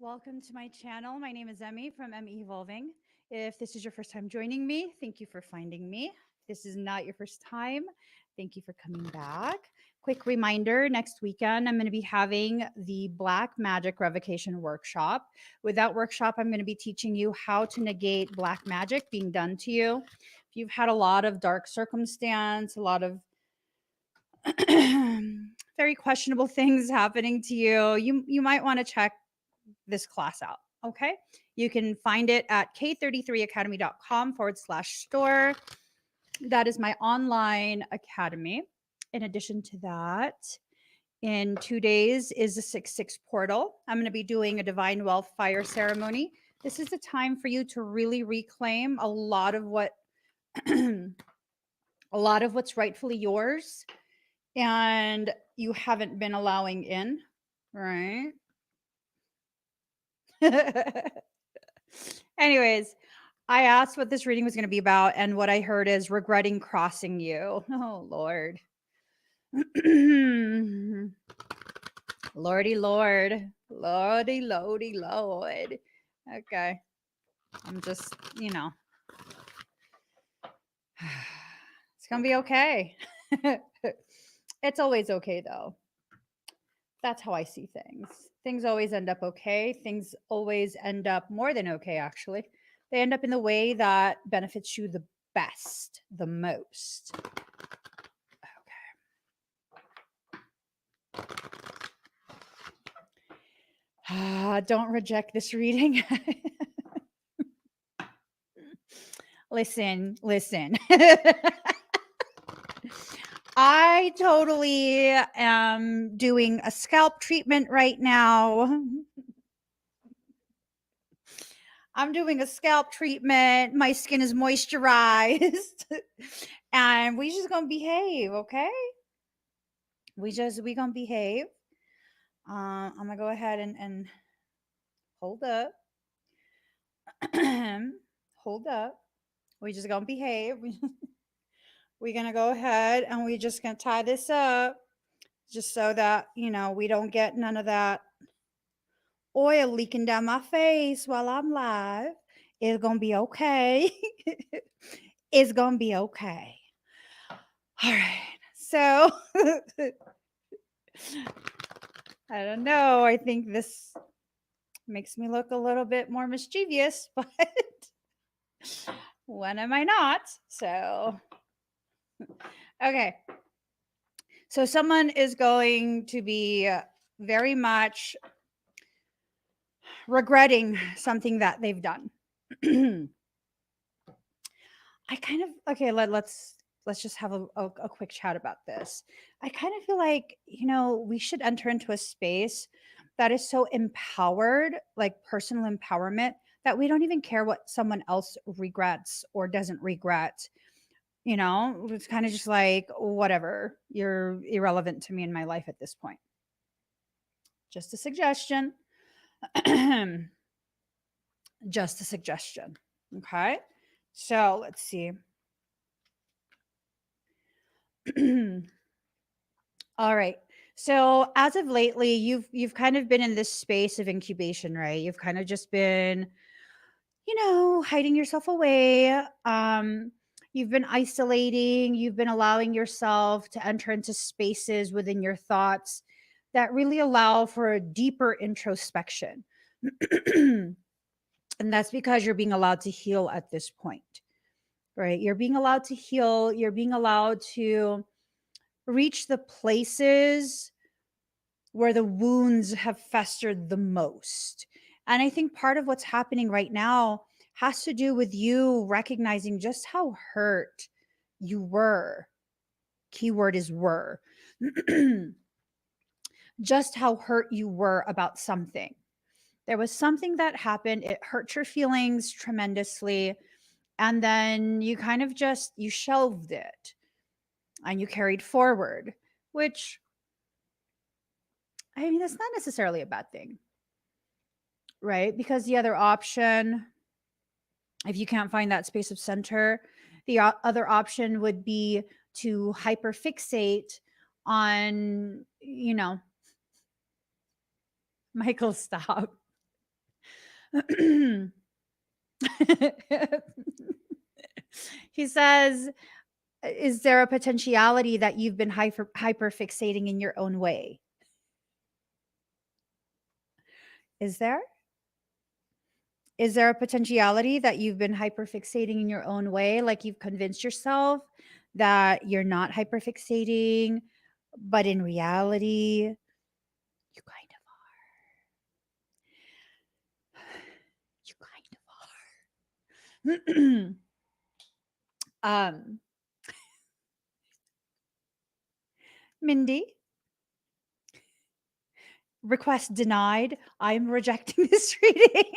Welcome to my channel. My name is Emmy from Emmy Evolving. If this is your first time joining me, thank you for finding me. If this is not your first time, thank you for coming back. Quick reminder, next weekend I'm going to be having the Black Magic Revocation Workshop. With that workshop, I'm going to be teaching you how to negate black magic being done to you. If you've had a lot of dark circumstance, a lot of very questionable things happening to you, you might want to check this class out. Okay. You can find it at k33academy.com/store. That is my online academy. In addition to that, in 2 days is the 6/6 portal. I'm going to be doing a divine wealth fire ceremony. This is the time for you to really reclaim a lot of what a lot of what's rightfully yours and you haven't been allowing in, right? Anyways, I asked what this reading was going to be about, and what I heard is regretting crossing you. Oh, Lord. Lordy, Lord. Lordy, Lordy, Lord. Okay. I'm just, it's going to be okay. It's always okay, though. That's how I see things. Things always end up okay. Things always end up more than okay, actually. They end up in the way that benefits you the best, the most. Okay. Don't reject this reading. Listen. I totally am doing a scalp treatment right now. I'm doing a scalp treatment. My skin is moisturized. And we just gonna behave, okay? We gonna behave. I'm gonna go ahead and hold up. Hold up. We just gonna behave. We're gonna go ahead and we just gonna tie this up just so that we don't get none of that oil leaking down my face while I'm live. It's gonna be okay. It's gonna be okay. All right. So I don't know. I think this makes me look a little bit more mischievous, but when am I not? So, okay. So, someone is going to be very much regretting something that they've done. I kind of, okay, let's just have a quick chat about this. I kind of feel like, we should enter into a space that is so empowered, like personal empowerment, that we don't even care what someone else regrets or doesn't regret. It's kind of just like, whatever, you're irrelevant to me in my life at this point. Just a suggestion. Just a suggestion. Okay. So let's see. All right. So as of lately, you've kind of been in this space of incubation, right? You've kind of just been, hiding yourself away. You've been isolating, you've been allowing yourself to enter into spaces within your thoughts that really allow for a deeper introspection. And that's because you're being allowed to heal at this point, right? You're being allowed to heal, you're being allowed to reach the places where the wounds have festered the most. And I think part of what's happening right now has to do with you recognizing just how hurt you were. Keyword is were. Just how hurt you were about something. There was something that happened, it hurt your feelings tremendously, and then you kind of just you shelved it and you carried forward, which, I mean, that's not necessarily a bad thing, right? Because the other option, if you can't find that space of center, the other option would be to hyperfixate on, Michael, stop. He says, is there a potentiality that you've been hyper fixating in your own way? Is there? Is there a potentiality that you've been hyperfixating in your own way? Like you've convinced yourself that you're not hyperfixating, but in reality, you kind of, you kind of are. Mindy, request denied. I'm rejecting this reading.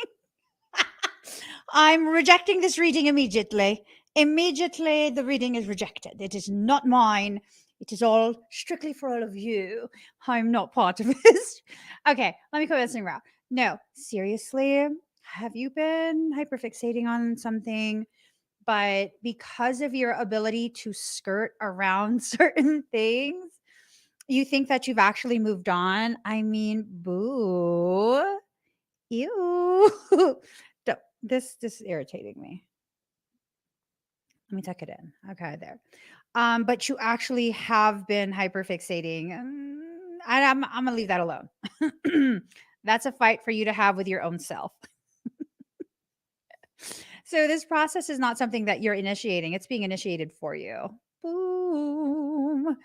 I'm rejecting this reading immediately. Immediately, the reading is rejected. It is not mine. It is all strictly for all of you. I'm not part of this. Okay, let me put this thing around. No, seriously, have you been hyperfixating on something, but because of your ability to skirt around certain things, you think that you've actually moved on? I mean, boo. Ew. This is irritating me. Let me tuck it in. Okay, there. But you actually have been hyperfixating. I'm gonna leave that alone. That's a fight for you to have with your own self. So this process is not something that you're initiating. It's being initiated for you. Boom.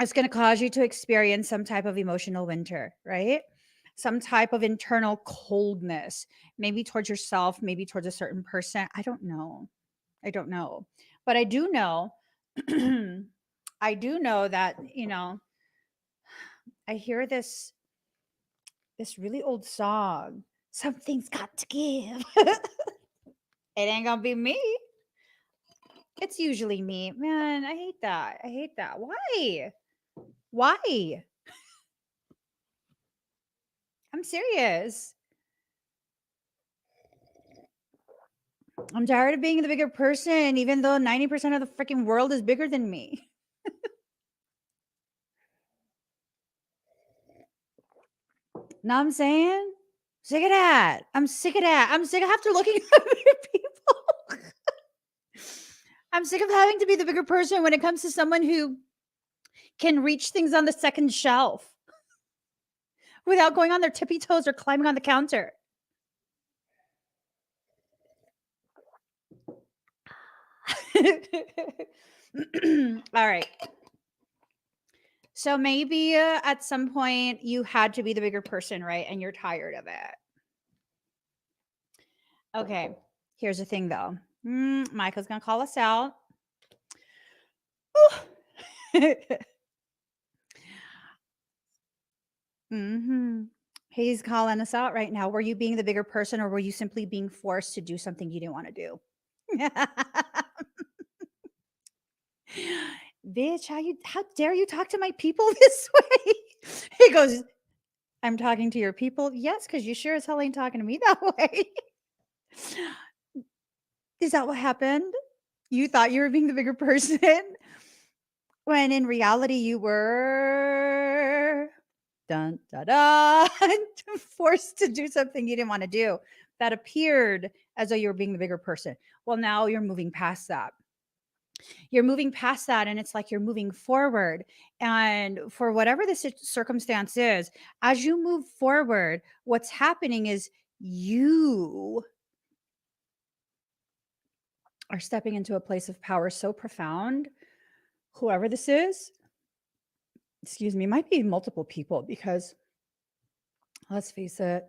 It's going to cause you to experience some type of emotional winter, right? Some type of internal coldness, maybe towards yourself, maybe towards a certain person. I don't know. I don't know. But I do know, I do know that, I hear this really old song. Something's got to give. It ain't gonna be me. It's usually me. Man, I hate that. I hate that. Why? Why? I'm serious. I'm tired of being the bigger person, even though 90% of the freaking world is bigger than me. Know what I'm saying? Sick of that. I'm sick of that. I'm sick of having to looking at other people. I'm sick of having to be the bigger person when it comes to someone who can reach things on the second shelf without going on their tippy toes or climbing on the counter. All right. So maybe at some point you had to be the bigger person, right? And you're tired of it. Okay. Here's the thing though. Michael's going to call us out. He's calling us out right now. Were you being the bigger person or were you simply being forced to do something you didn't want to do? Bitch, how dare you talk to my people this way? He goes, I'm talking to your people. Yes, because you sure as hell ain't talking to me that way. Is that what happened? You thought you were being the bigger person when in reality you were dun da da forced to do something you didn't want to do that appeared as though you were being the bigger person. Well, now you're moving past that. You're moving past that, and it's like you're moving forward. And for whatever the circumstance is, as you move forward, what's happening is you are stepping into a place of power so profound. Whoever this is, excuse me, might be multiple people because let's face it,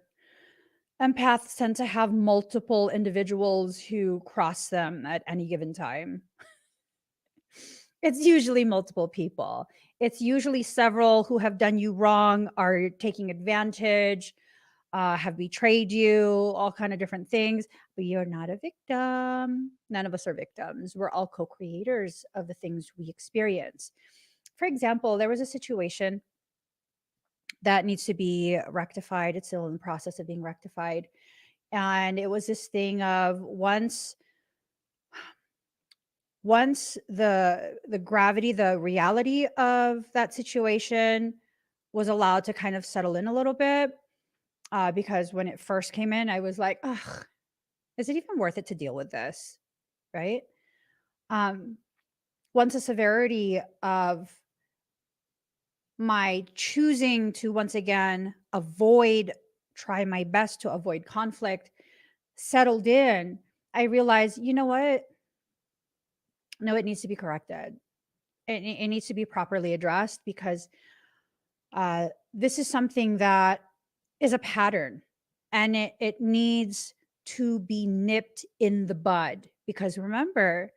empaths tend to have multiple individuals who cross them at any given time. It's usually multiple people. It's usually several who have done you wrong, are taking advantage, have betrayed you, all kind of different things. But you're not a victim. None of us are victims. We're all co-creators of the things we experience. For example, there was a situation that needs to be rectified. It's still in the process of being rectified. And it was this thing of once the gravity, the reality of that situation was allowed to kind of settle in a little bit, because when it first came in, I was like, ugh, is it even worth it to deal with this? Right. Um, Once the severity of my choosing to once again try my best to avoid conflict settled in, I realized, you know what? No, it needs to be corrected. It needs to be properly addressed because this is something that is a pattern and it needs to be nipped in the bud. Because remember,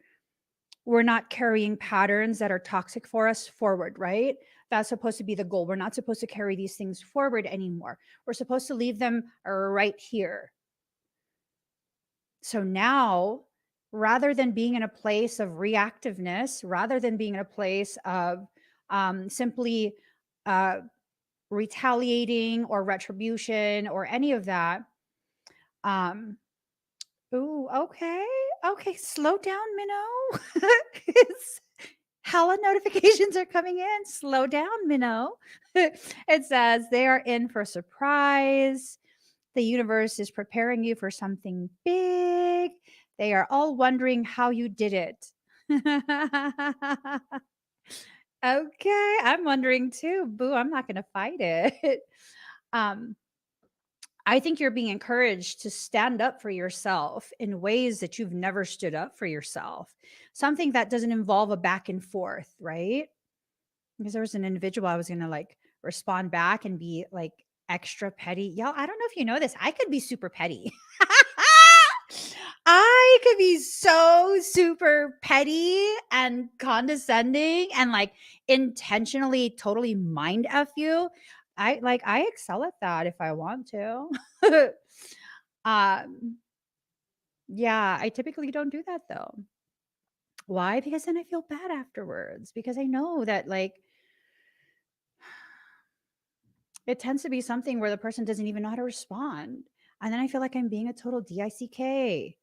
we're not carrying patterns that are toxic for us forward, right? That's supposed to be the goal. We're not supposed to carry these things forward anymore. We're supposed to leave them right here. So now, rather than being in a place of reactiveness, rather than being in a place of simply uh, retaliating or retribution or any of that, um, ooh, okay, okay, slow down, Minnow. It's hella notifications are coming in. Slow down, Minnow. It says they are in for a surprise. The universe is preparing you for something big. They are all wondering how you did it. Okay, I'm wondering too. Boo, I'm not going to fight it. Um, I think you're being encouraged to stand up for yourself in ways that you've never stood up for yourself. Something that doesn't involve a back and forth, right? Because there was an individual I was going to like respond back and be like extra petty. Y'all, I don't know if you know this. I could be super petty. I could be so super petty and condescending and like intentionally totally mind F you. I excel at that if I want to. um yeah, I typically don't do that though. Why? Because then I feel bad afterwards because I know that like it tends to be something where the person doesn't even know how to respond. And then I feel like I'm being a total DICK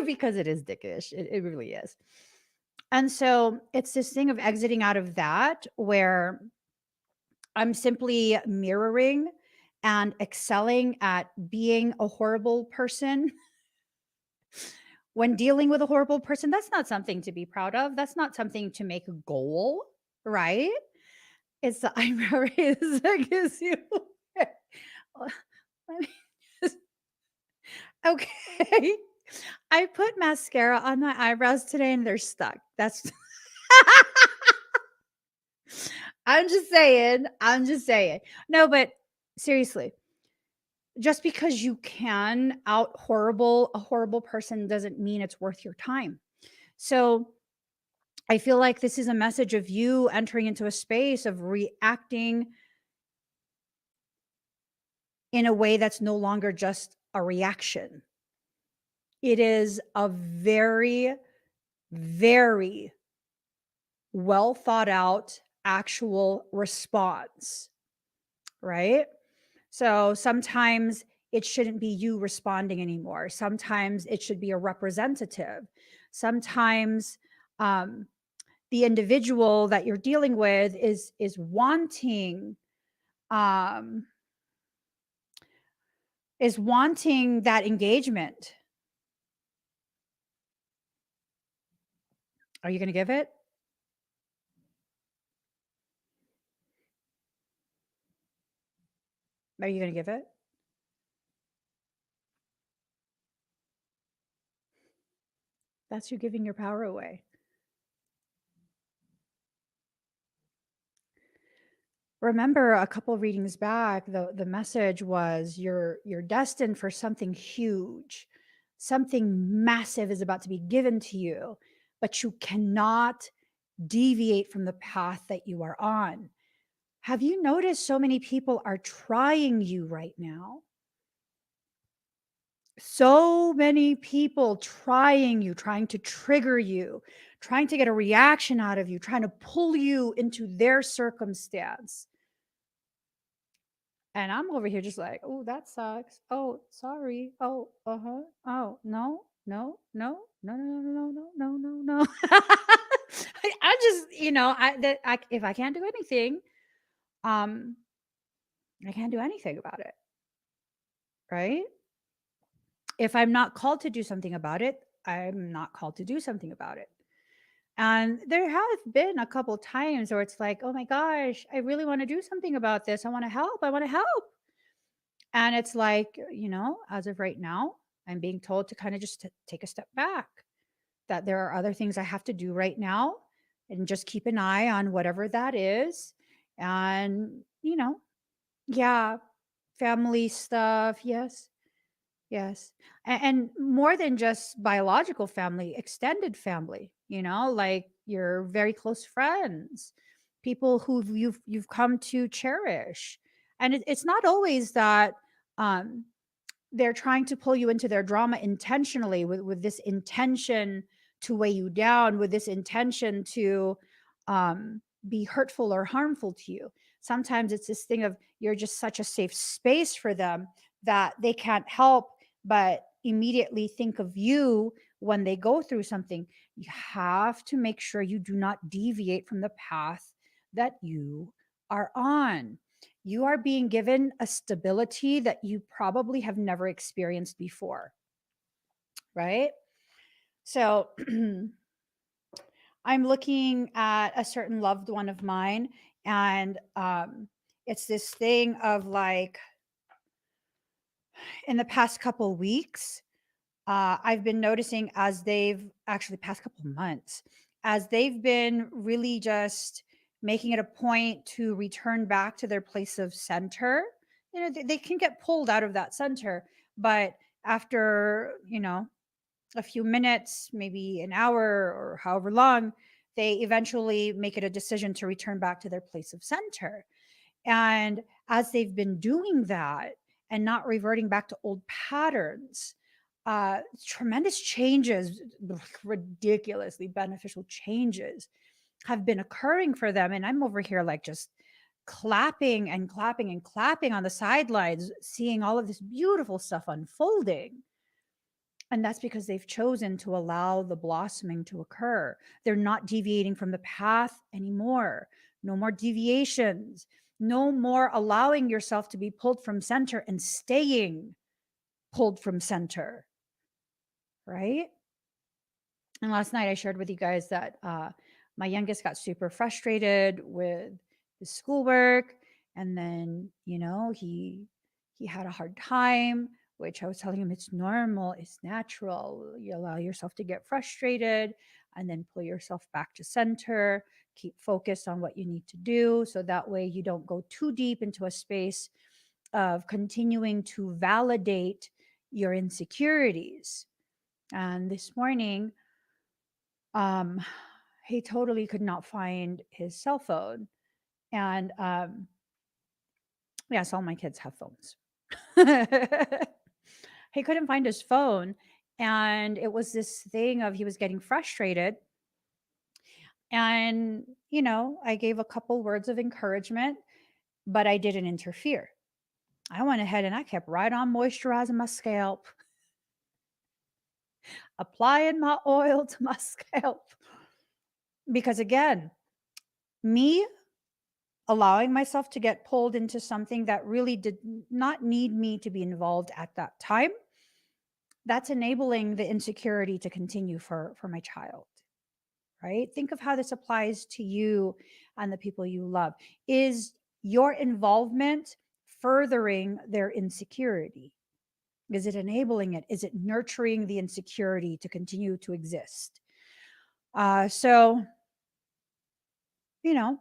because it is dickish. It really is. And so it's this thing of exiting out of that where I'm simply mirroring and excelling at being a horrible person. When dealing with a horrible person, that's not something to be proud of. That's not something to make a goal, right? It's the eyebrow raise that gives you. Let me just- okay. I put mascara on my eyebrows today and they're stuck. That's I'm just saying. I'm just saying. No, but seriously, just because you can out horrible a horrible person doesn't mean it's worth your time. So I feel like this is a message of you entering into a space of reacting in a way that's no longer just a reaction. It is a very, very well thought out actual response, right? So sometimes it shouldn't be you responding anymore. Sometimes it should be a representative. Sometimes um, the individual that you're dealing with um, is wanting that engagement. Are you going to give it? Are you going to give it? That's you giving your power away. Remember a couple of readings back, the message was you're destined for something huge. Something massive is about to be given to you, but you cannot deviate from the path that you are on. Have you noticed so many people are trying you right now? So many people trying you, trying to trigger you, trying to get a reaction out of you, trying to pull you into their circumstance. And I'm over here just like, oh, that sucks. Oh, sorry. Oh, uh-huh. Oh, no, no, no, no, no, no, no, no, no, no. I just, if I can't do anything, um, I can't do anything about it, right? If I'm not called to do something about it, I'm not called to do something about it. And there have been a couple times where it's like, oh my gosh, I really want to do something about this. I want to help. I want to help. And it's like, as of right now, I'm being told to kind of just take a step back, that there are other things I have to do right now and just keep an eye on whatever that is. And, yeah, family stuff. Yes. Yes. And more than just biological family, extended family, like your very close friends, people who you've come to cherish. And it's not always that um they're trying to pull you into their drama intentionally with this intention to weigh you down, with this intention to be hurtful or harmful to you. Sometimes it's this thing of you're just such a safe space for them that they can't help but immediately think of you when they go through something. You have to make sure you do not deviate from the path that you are on. You are being given a stability that you probably have never experienced before, right? So I'm looking at a certain loved one of mine, and it's this thing of like in the past couple weeks, I've been noticing as they've actually past couple months, as they've been really just making it a point to return back to their place of center. They can get pulled out of that center, but after, a few minutes, maybe an hour or however long, they eventually make it a decision to return back to their place of center. And as they've been doing that and not reverting back to old patterns, tremendous changes, ridiculously beneficial changes have been occurring for them. And I'm over here like just clapping and clapping and clapping on the sidelines, seeing all of this beautiful stuff unfolding. And that's because they've chosen to allow the blossoming to occur. They're not deviating from the path anymore. No more deviations. No more allowing yourself to be pulled from center and staying pulled from center, right? And last night I shared with you guys that my youngest got super frustrated with his schoolwork, and then he had a hard time. Which I was telling him it's normal, it's natural. You allow yourself to get frustrated, and then pull yourself back to center. Keep focused on what you need to do, so that way you don't go too deep into a space of continuing to validate your insecurities. And this morning, um, he totally could not find his cell phone. And yes, all my kids have phones. He couldn't find his phone. And it was this thing of he was getting frustrated. And, I gave a couple words of encouragement, but I didn't interfere. I went ahead and I kept right on moisturizing my scalp, applying my oil to my scalp. Because again, me allowing myself to get pulled into something that really did not need me to be involved at that time, that's enabling the insecurity to continue for my child, right? Think of how this applies to you and the people you love. Is your involvement furthering their insecurity? Is it enabling it? Is it nurturing the insecurity to continue to exist? So, you know,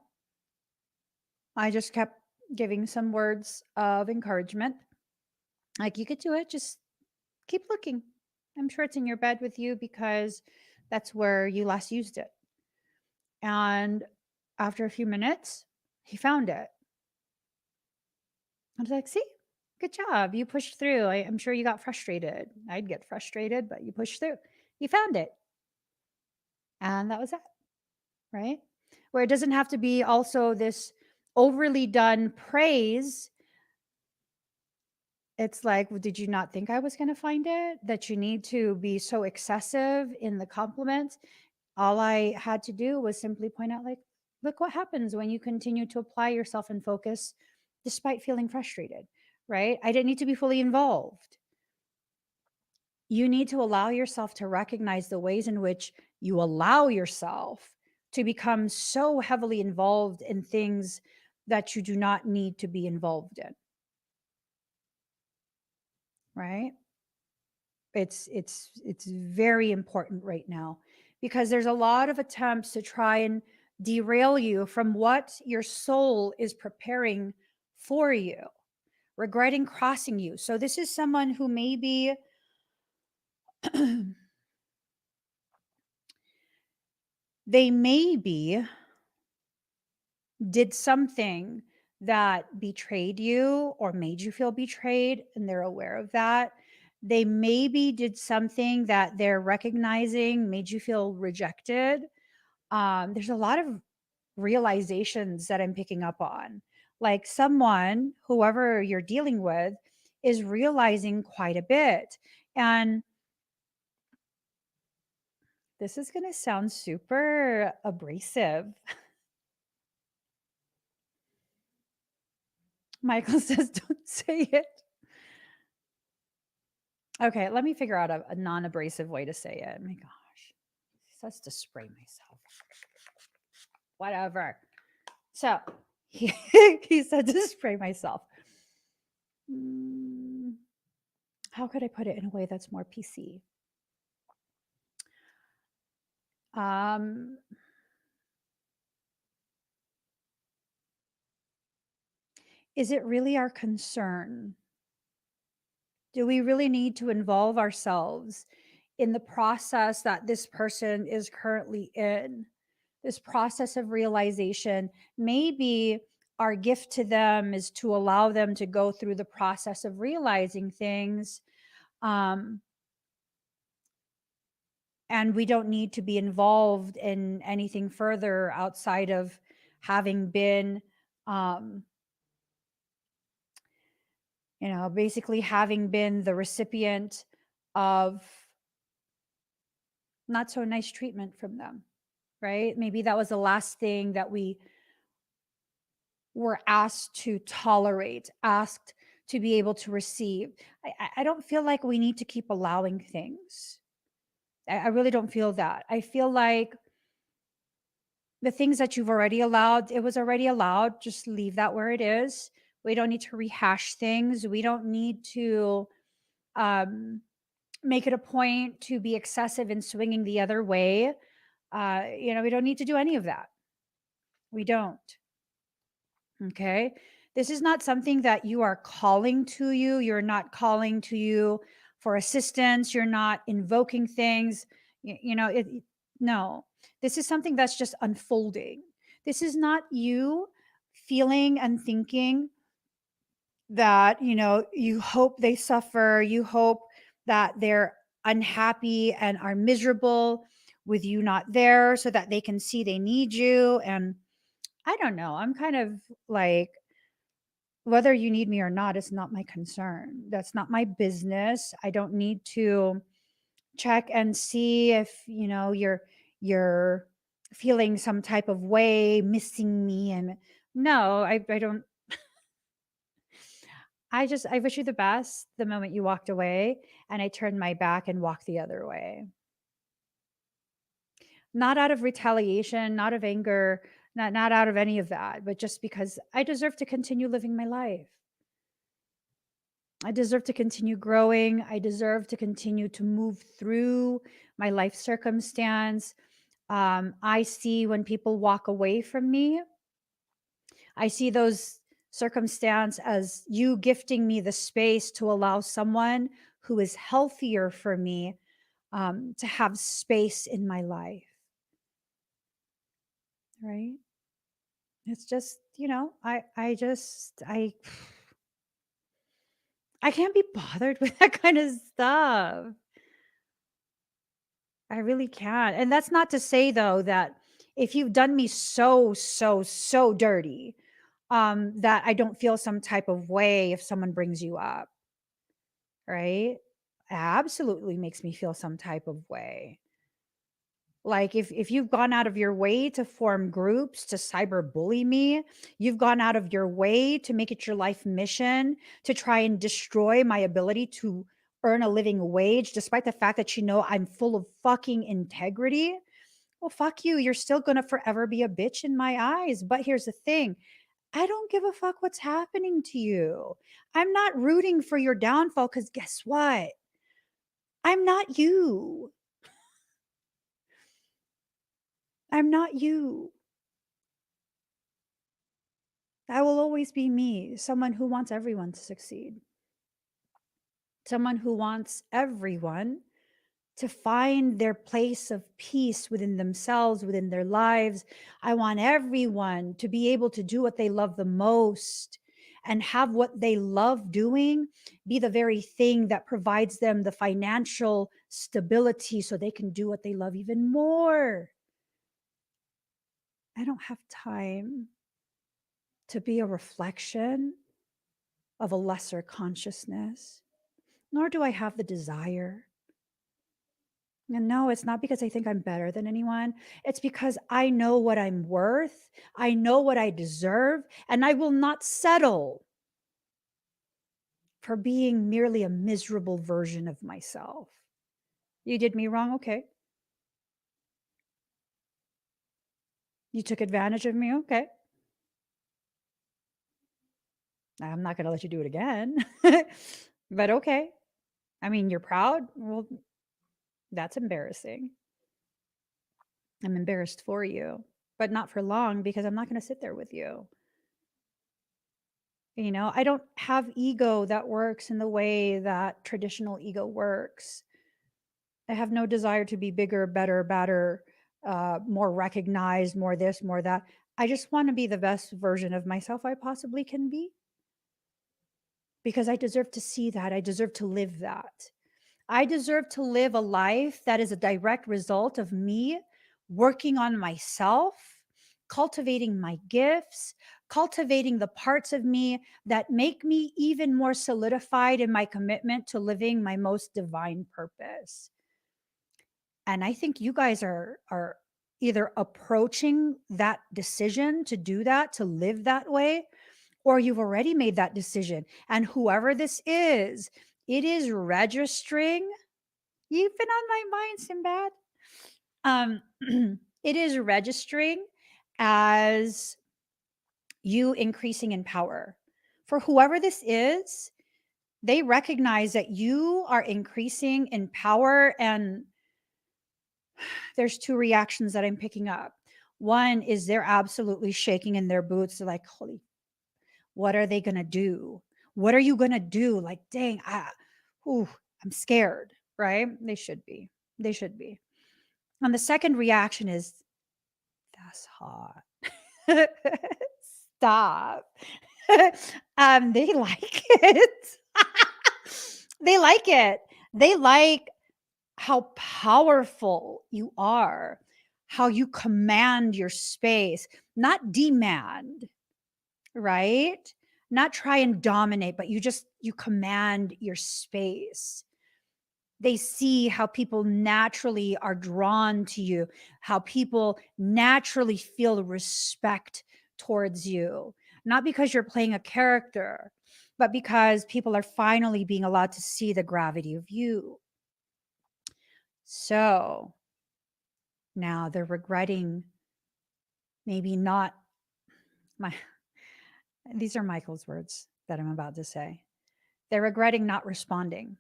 I just kept giving some words of encouragement. Like, you could do it. Just keep looking. I'm sure it's in your bed with you because that's where you last used it. And after a few minutes, he found it. I was like, see, good job. You pushed through. I'm sure you got frustrated. I'd get frustrated, but you pushed through. You found it. And that was that, right? Where it doesn't have to be also this overly done praise. It's like, well, did you not think I was going to find it? That you need to be so excessive in the compliments. All I had to do was simply point out, like, look what happens when you continue to apply yourself and focus despite feeling frustrated, right? I didn't need to be fully involved. You need to allow yourself to recognize the ways in which you allow yourself to become so heavily involved in things that you do not need to be involved in, right? It's very important right now because there's a lot of attempts to try and derail you from what your soul is preparing for you, regretting crossing you. So this is someone who maybe they maybe did something that betrayed you or made you feel betrayed and they're aware of that. They maybe did something that they're recognizing made you feel rejected. There's a lot of realizations that I'm picking up on. Like someone, whoever you're dealing with, is realizing quite a bit. And this is going to sound super abrasive. Michael says, don't say it. Okay, let me figure out a non abrasive way to say it. My gosh, he says to spray myself. Whatever. So he, he said to spray myself. Mm, how could I put it in a way that's more PC? Um, is it really our concern? Do we really need to involve ourselves in the process that this person is currently in? This process of realization. Maybe our gift to them is to allow them to go through the process of realizing things. Um, and we don't need to be involved in anything further outside of having been, um, basically having been the recipient of not so nice treatment from them, right? Maybe that was the last thing that we were asked to tolerate, asked to be able to receive. I don't feel like we need to keep allowing things. I really don't feel that. I feel like the things that you've already allowed, it was already allowed. Just leave that where it is. We don't need to rehash things. We don't need to um, make it a point to be excessive in swinging the other way. We don't need to do any of that. We don't. Okay. This is not something that you are calling to you. You're not calling to you for assistance. You're not invoking things. No, this is something that's just unfolding. This is not you feeling and thinking that, you hope they suffer. You hope that they're unhappy and are miserable with you not there so that they can see they need you. And I don't know. I'm kind of like, whether you need me or not is not my concern. That's not my business. I don't need to check and see if, you're feeling some type of way, missing me. And no, I don't. I wish you the best the moment you walked away, and I turned my back and walked the other way. Not out of retaliation, not of anger, not out of any of that, but just because I deserve to continue living my life. I deserve to continue growing. I deserve to continue to move through my life circumstance. I see when people walk away from me, I see those circumstance as you gifting me the space to allow someone who is healthier for me to have space in my life. Right? It's just, I can't be bothered with that kind of stuff. I really can't. And that's not to say though that if you've done me so, so, so dirty, that I don't feel some type of way if someone brings you up, right? Absolutely makes me feel some type of way. Like if you've gone out of your way to form groups to cyberbully me, you've gone out of your way to make it your life mission to try and destroy my ability to earn a living wage, despite the fact that you know I'm full of fucking integrity. Well, fuck you. You're still gonna forever be a bitch in my eyes. But here's the thing. I don't give a fuck what's happening to you. I'm not rooting for your downfall because guess what? I'm not you. I'm not you. I will always be me, someone who wants everyone to succeed, someone who wants everyone to find their place of peace within themselves, within their lives. I want everyone to be able to do what they love the most and have what they love doing be the very thing that provides them the financial stability so they can do what they love even more. I don't have time to be a reflection of a lesser consciousness, nor do I have the desire. And no, it's not because I think I'm better than anyone. It's because I know what I'm worth. I know what I deserve, and I will not settle for being merely a miserable version of myself. You did me wrong, okay. You took advantage of me, okay. I'm not going to let you do it again. But okay. I mean, you're proud. Well, that's embarrassing. I'm embarrassed for you, but not for long because I'm not going to sit there with you. You know, I don't have ego that works in the way that traditional ego works. I have no desire to be bigger, better, badder, more recognized, more this, more that. I just want to be the best version of myself I possibly can be because I deserve to see that. I deserve to live that. I deserve to live a life that is a direct result of me working on myself, cultivating my gifts, cultivating the parts of me that make me even more solidified in my commitment to living my most divine purpose. And I think you guys are either approaching that decision to do that, to live that way, or you've already made that decision. And whoever this is, it is registering. You've been on my mind, Sinbad. It is registering as you increasing in power. For whoever this is, they recognize that you are increasing in power. And there's two reactions that I'm picking up. One is they're absolutely shaking in their boots. They're like, holy, what are they going to do? What are you going to do? Like, dang, I'm scared, right? They should be. They should be. And the second reaction is, that's hot. Stop. They like it. They like it. They like how powerful you are, how you command your space, not demand, right? Not try and dominate, but you command your space. They see how people naturally are drawn to you, how people naturally feel respect towards you, not because you're playing a character, but because people are finally being allowed to see the gravity of you. So now they're regretting maybe not my, these are Michael's words that I'm about to say. They're regretting not responding.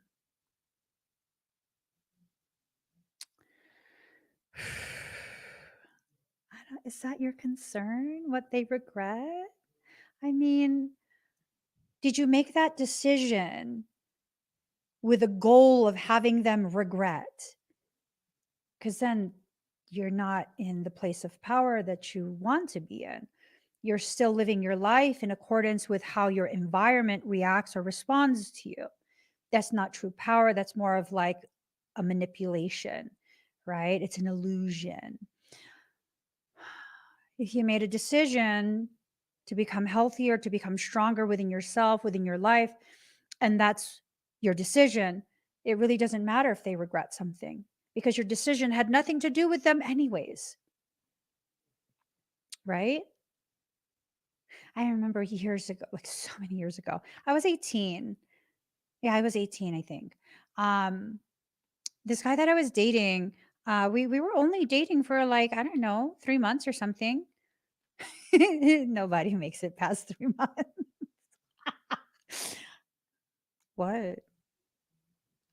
Is that your concern? What they regret? I mean, did you make that decision with a goal of having them regret? Because then you're not in the place of power that you want to be in. You're still living your life in accordance with how your environment reacts or responds to you. That's not true power. That's more of like a manipulation, right? It's an illusion. If you made a decision to become healthier, to become stronger within yourself, within your life, and that's your decision, it really doesn't matter if they regret something. because your decision had nothing to do with them anyways, right? I remember years ago, like so many years ago, I was 18. Yeah, I was 18, I think. Um, this guy that I was dating, we were only dating for like, I don't know, 3 months or something. Nobody makes it past 3 months. What?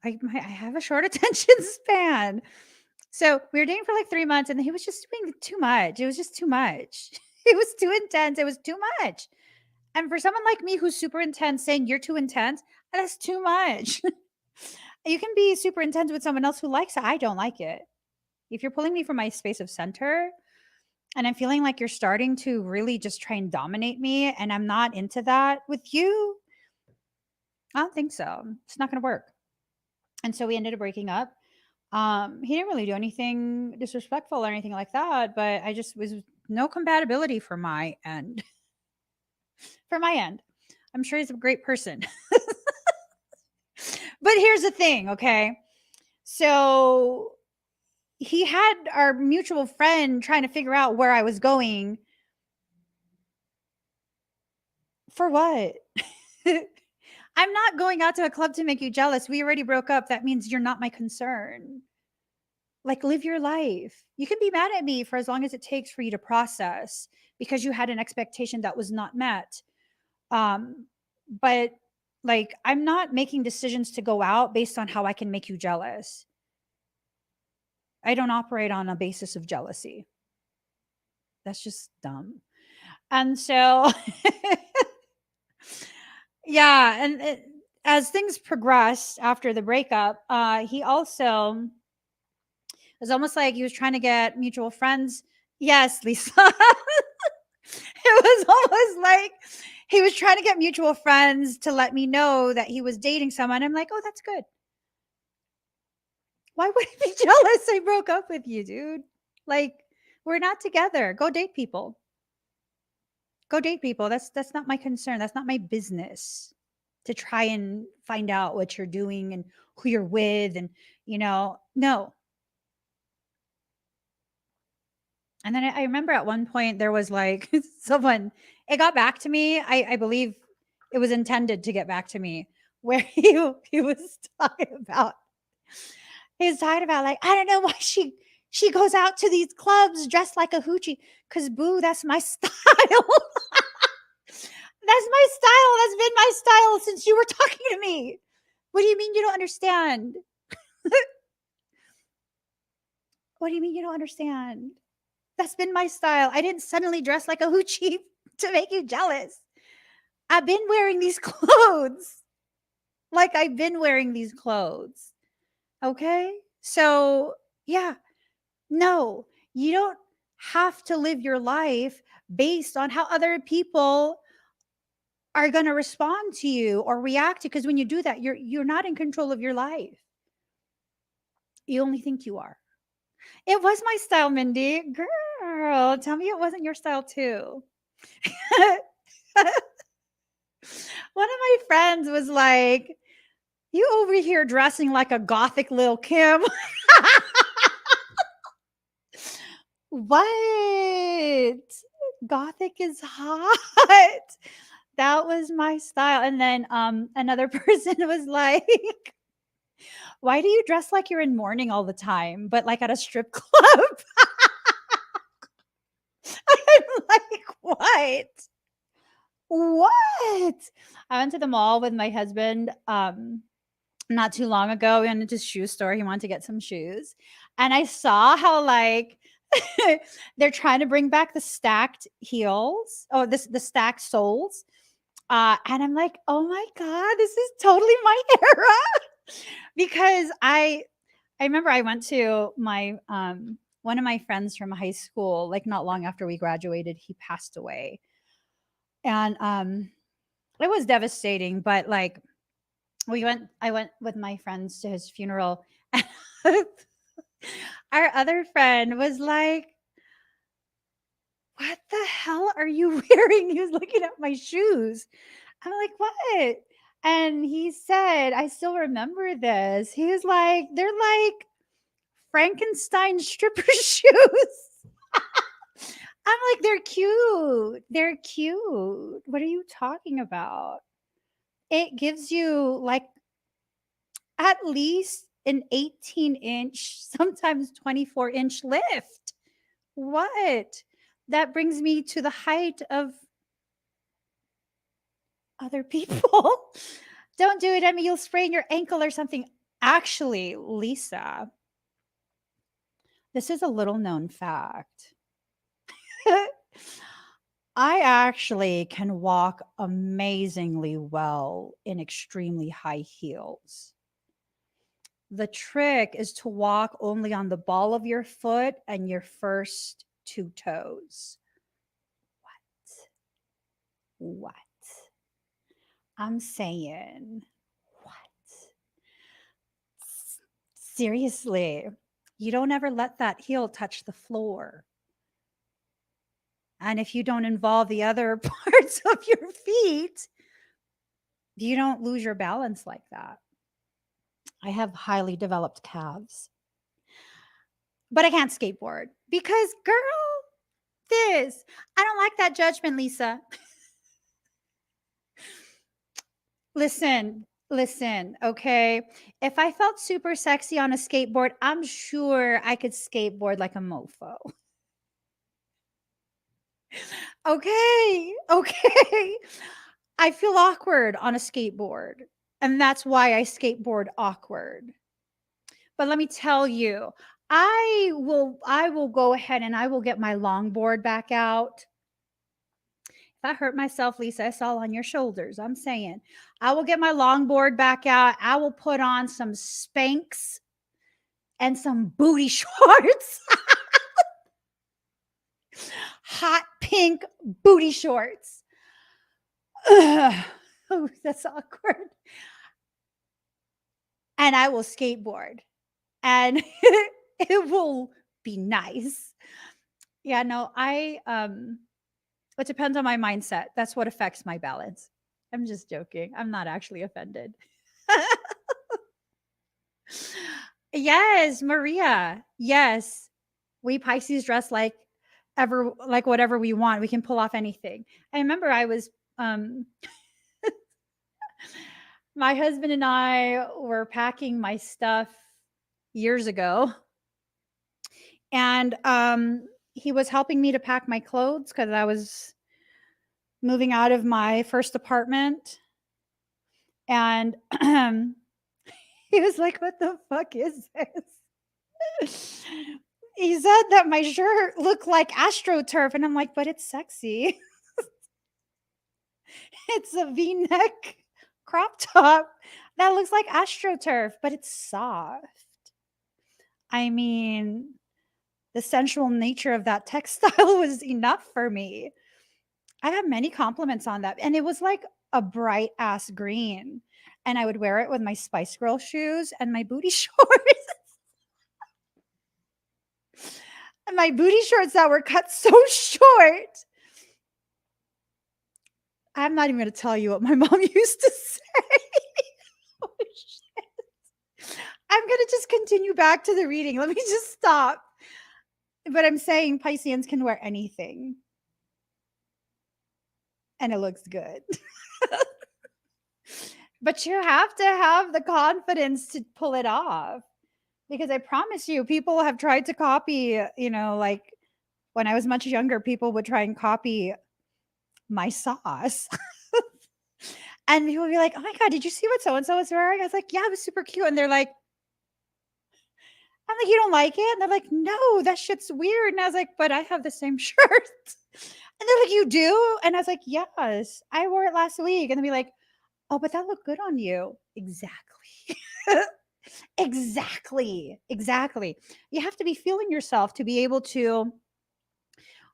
I have a short attention span. So we were dating for like 3 months, and he was just doing too much. It was just too much. It was too intense. It was too much. And for someone like me who's super intense, saying you're too intense, that's too much. You can be super intense with someone else who likes it. I don't like it. If you're pulling me from my space of center and I'm feeling like you're starting to really just try and dominate me, and I'm not into that with you, I don't think so. It's not going to work. And so we ended up breaking up. He didn't really do anything disrespectful or anything like that, but I just was no compatibility for my end. For my end. I'm sure he's a great person. But here's the thing, okay? So he had our mutual friend trying to figure out where I was going. For what? I'm not going out to a club to make you jealous. We already broke up. That means you're not my concern. Like, live your life. You can be mad at me for as long as it takes for you to process because you had an expectation that was not met. Um, but like, I'm not making decisions to go out based on how I can make you jealous. I don't operate on a basis of jealousy. That's just dumb. And so, yeah. And as things progressed after the breakup, he also, it's almost like he was trying to get mutual friends. Yes, Lisa. It was almost like he was trying to get mutual friends to let me know that he was dating someone. I'm like, oh, that's good. Why would I be jealous? I broke up with you, dude. Like, we're not together. Go date people. Go date people. That's not my concern. That's not my business to try and find out what you're doing and who you're with and no. And then I remember at one point there was like someone, it got back to me. I believe it was intended to get back to me where he was talking about, like, I don't know why she goes out to these clubs dressed like a hoochie. Cause boo, that's my style. That's my style. That's been my style since you were talking to me. What do you mean you don't understand? What do you mean you don't understand? That's been my style. I didn't suddenly dress like a hoochie to make you jealous. I've been wearing these clothes. Like, I've been wearing these clothes. Okay? So, yeah, no, you don't have to live your life based on how other people are going to respond to you or react to, because when you do that, you're not in control of your life. You only think you are. It was my style, Mindy. Girl, tell me it wasn't your style too. One of my friends was like, you over here dressing like a gothic Lil Kim. What? Gothic is hot. That was my style. And then another person was like, why do you dress like you're in mourning all the time, but like at a strip club? I'm like, what? What? I went to the mall with my husband not too long ago. We went to a shoe store. He wanted to get some shoes. And I saw how like they're trying to bring back the stacked heels. Oh, the stacked soles. And I'm like, oh my God, this is totally my era. Because I remember I went to my one of my friends from high school, like not long after we graduated, he passed away. And it was devastating, but like I went with my friends to his funeral. Our other friend was like, what the hell are you wearing? He was looking at my shoes. I'm like, what? And he said, I still remember this. He was like, they're like Frankenstein stripper shoes. I'm like, they're cute. They're cute. What are you talking about? It gives you like at least an 18-inch, sometimes 24-inch lift. What? That brings me to the height of other people. Don't do it. I mean, you'll sprain your ankle or something. Actually, Lisa, this is a little known fact. I actually can walk amazingly well in extremely high heels. The trick is to walk only on the ball of your foot and your first two toes. What? I'm saying, what? Seriously, you don't ever let that heel touch the floor. And if you don't involve the other parts of your feet, you don't lose your balance like that. I have highly developed calves, but I can't skateboard because, girl, I don't like that judgment, Lisa. Listen, okay? If I felt super sexy on a skateboard, I'm sure I could skateboard like a mofo. Okay. I feel awkward on a skateboard, and that's why I skateboard awkward. But let me tell you, I will go ahead and I will get my longboard back out. If I hurt myself, Lisa, it's all on your shoulders. I'm saying, I will get my longboard back out. I will put on some Spanx and some booty shorts. Hot pink booty shorts. Ugh. Oh, that's awkward. And I will skateboard and it will be nice. Yeah, no, it depends on my mindset. That's what affects my balance. I'm just joking. I'm not actually offended. Yes, Maria. Yes. We Pisces dress like whatever we want. We can pull off anything. I remember I was my husband and I were packing my stuff years ago, and he was helping me to pack my clothes cuz I was moving out of my first apartment, and he was like, "What the fuck is this?" He said that my shirt looked like astroturf, and I'm like, "But it's sexy." It's a V-neck crop top that looks like astroturf, but it's soft. I mean, the sensual nature of that textile was enough for me. I got many compliments on that, and it was like a bright ass green, and I would wear it with my Spice Girl shoes and my booty shorts. And my booty shorts that were cut so short. I'm not even gonna tell you what my mom used to say. Oh, shit. I'm gonna just continue back to the reading. Let me just stop. But I'm saying Pisceans can wear anything, and it looks good. But you have to have the confidence to pull it off, because I promise you, people have tried to copy, like when I was much younger, people would try and copy my sauce. And people would be like, "Oh my God, did you see what so and so was wearing?" I was like, "Yeah, it was super cute." And they're like, I'm like, "You don't like it?" And they're like, "No, that shit's weird." And I was like, "But I have the same shirt." And they're like, "You do?" And I was like, "Yes, I wore it last week." And they'll be like, "Oh, but that looked good on you." Exactly. Exactly. You have to be feeling yourself to be able to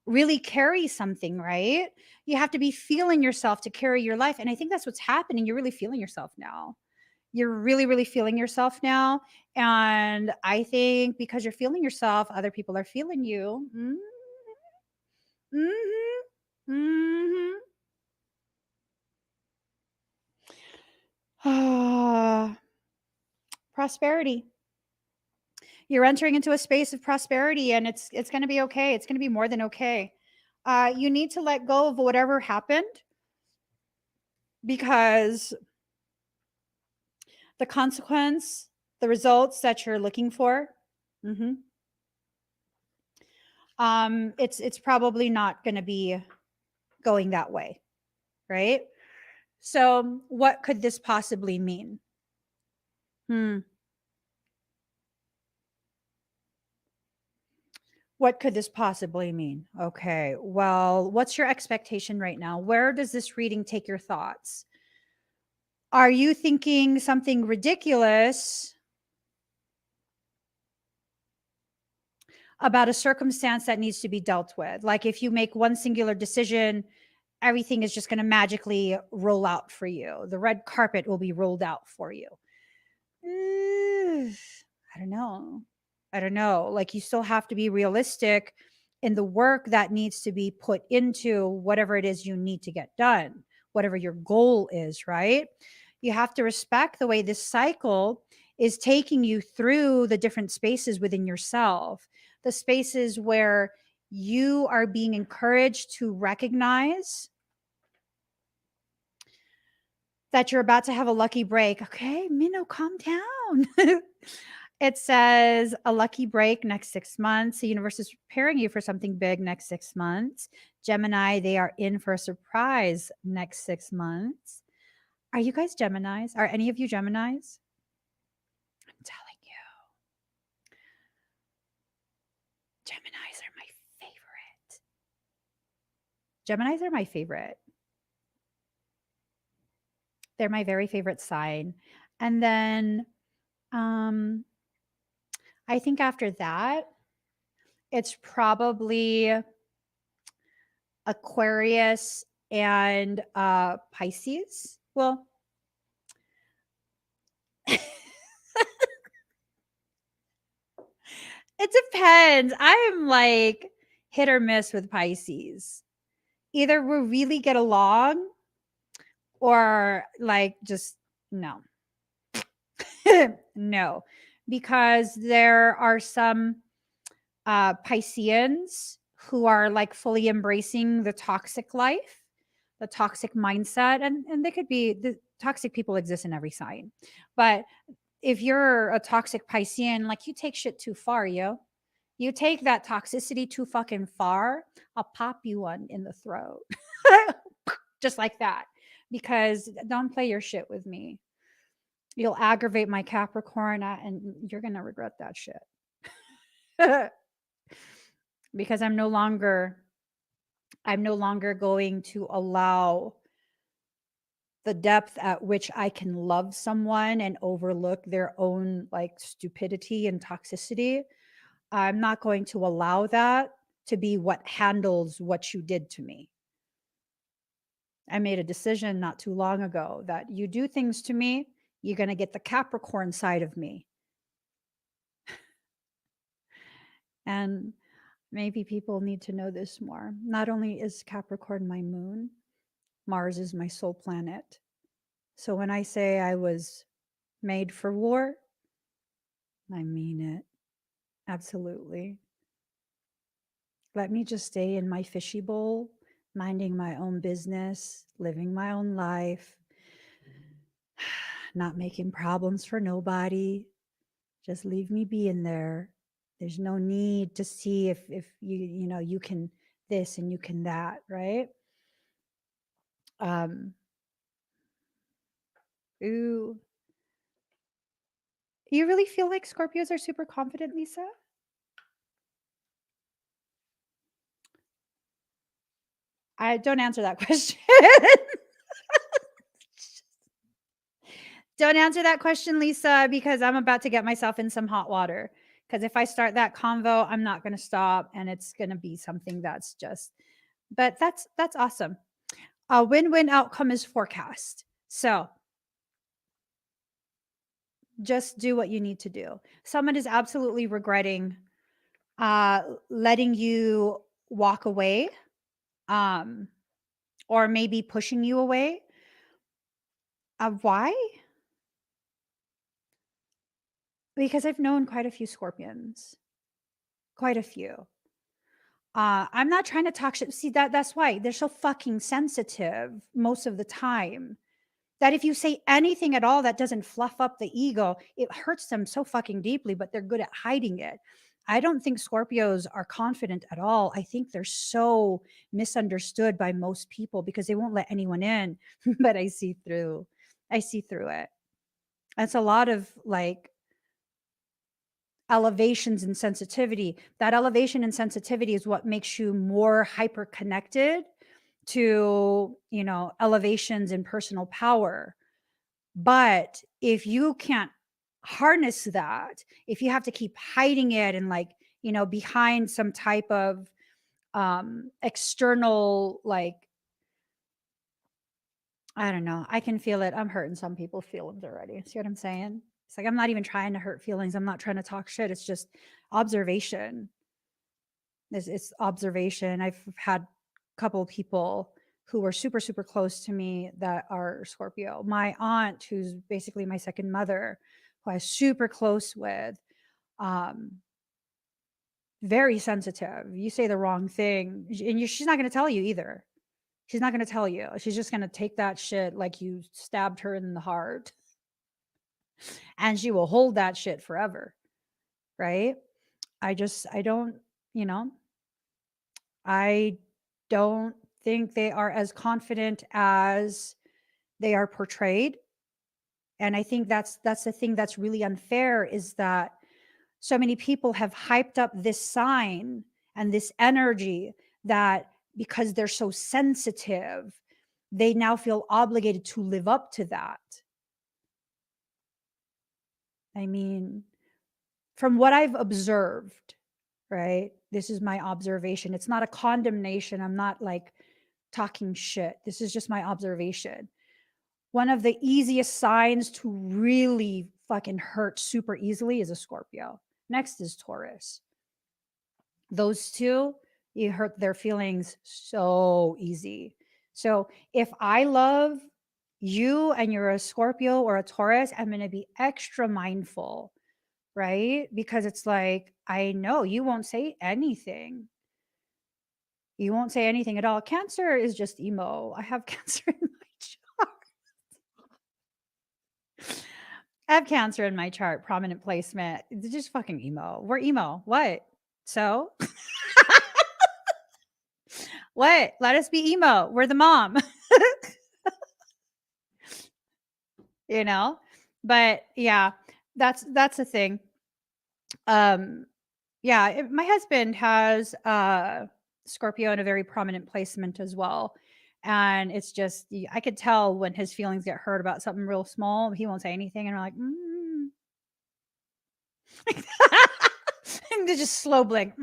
really carry something, right? You have to be feeling yourself to carry your life. And I think that's what's happening. You're really feeling yourself now. You're really, really feeling yourself now. And I think because you're feeling yourself, other people are feeling you. Mm-hmm. Mm-hmm. Ah, prosperity. You're entering into a space of prosperity, and it's going to be okay. It's going to be more than okay. You need to let go of whatever happened, because the consequence, the results that you're looking for, mhm, it's probably not going to be going that way, right? So, what could this possibly mean? Hmm. What could this possibly mean? Okay. Well, what's your expectation right now? Where does this reading take your thoughts? Are you thinking something ridiculous about a circumstance that needs to be dealt with? Like, if you make one singular decision, everything is just going to magically roll out for you. The red carpet will be rolled out for you. I don't know. I don't know. Like, you still have to be realistic in the work that needs to be put into whatever it is you need to get done, whatever your goal is, right? You have to respect the way this cycle is taking you through the different spaces within yourself, the spaces where you are being encouraged to recognize that you're about to have a lucky break. Okay, Minnow, calm down. It says a lucky break next 6 months. The universe is preparing you for something big next 6 months. Gemini, they are in for a surprise next 6 months. Are you guys Geminis? Are any of you Geminis? I'm telling you, Geminis are my favorite. Geminis are my favorite. They're my very favorite sign. And then I think after that, it's probably Aquarius and Pisces. Well, it depends. I am like hit or miss with Pisces. Either we really get along, or like just no. No. Because there are some Pisceans who are like fully embracing the toxic life, the toxic mindset, and they could be, the toxic people exist in every sign. But if you're a toxic Piscean, like, you take shit too far, yo. You take that toxicity too fucking far, I'll pop you one in the throat. Just like that. Because don't play your shit with me. You'll aggravate my Capricorn, and you're going to regret that shit. Because I'm no longer going to allow the depth at which I can love someone and overlook their own like stupidity and toxicity. I'm not going to allow that to be what handles what you did to me. I made a decision not too long ago that you do things to me, you're going to get the Capricorn side of me. And maybe people need to know this more. Not only is Capricorn my moon, Mars is my soul planet. So when I say I was made for war, I mean it. Absolutely. Let me just stay in my fishy bowl, minding my own business, living my own life, not making problems for nobody. Just leave me be in there. There's no need to see if you can this and you can that, right? Ooh. You really feel like Scorpios are super confident, Lisa? I don't answer that question. Don't answer that question, Lisa, because I'm about to get myself in some hot water. Because if I start that convo, I'm not going to stop, and it's going to be something that's just. But that's awesome. A win-win outcome is forecast. So just do what you need to do. Someone is absolutely regretting letting you walk away, um, or maybe pushing you away. Why? Because I've known quite a few Scorpions, quite a few. I'm not trying to talk shit. See, that's why they're so fucking sensitive most of the time. That if you say anything at all that doesn't fluff up the ego, it hurts them so fucking deeply, but they're good at hiding it. I don't think Scorpios are confident at all. I think they're so misunderstood by most people because they won't let anyone in. But I see through. I see through it. That's a lot of like elevations in sensitivity. That elevation in sensitivity is what makes you more hyper connected to, elevations in personal power. But if you can't harness that, if you have to keep hiding it and like, behind some type of external, like, I don't know, I can feel it. I'm hurting some people's feelings already. See what I'm saying? It's like I'm not even trying to hurt feelings. I'm not trying to talk shit. It's just observation. It's observation. I've had a couple of people who were super, super close to me that are Scorpio. My aunt, who's basically my second mother, who I was super close with, um, very sensitive. You say the wrong thing, and she's not going to tell you either. She's not going to tell you. She's just going to take that shit like you stabbed her in the heart, and she will hold that shit forever. Right? I don't, you know, I don't think they are as confident as they are portrayed. And I think that's the thing that's really unfair is that so many people have hyped up this sign and this energy that because they're so sensitive, they now feel obligated to live up to that. I mean, from what I've observed, right? This is my observation. It's not a condemnation. I'm not like talking shit. This is just my observation. One of the easiest signs to really fucking hurt super easily is a Scorpio. Next is Taurus. Those two, you hurt their feelings so easy. So if I love you and you're a Scorpio or a Taurus, I'm going to be extra mindful, right? Because it's like, I know you won't say anything. You won't say anything at all. Cancer is just emo. I have Cancer in my chart. I have Cancer in my chart, prominent placement. It's just fucking emo. We're emo. What? So? What? Let us be emo. We're the mom. you know? But yeah, that's the thing. Yeah, my husband has Scorpio in a very prominent placement as well. And it's just I could tell when his feelings get hurt about something real small, he won't say anything and we're like, and they just slow blink.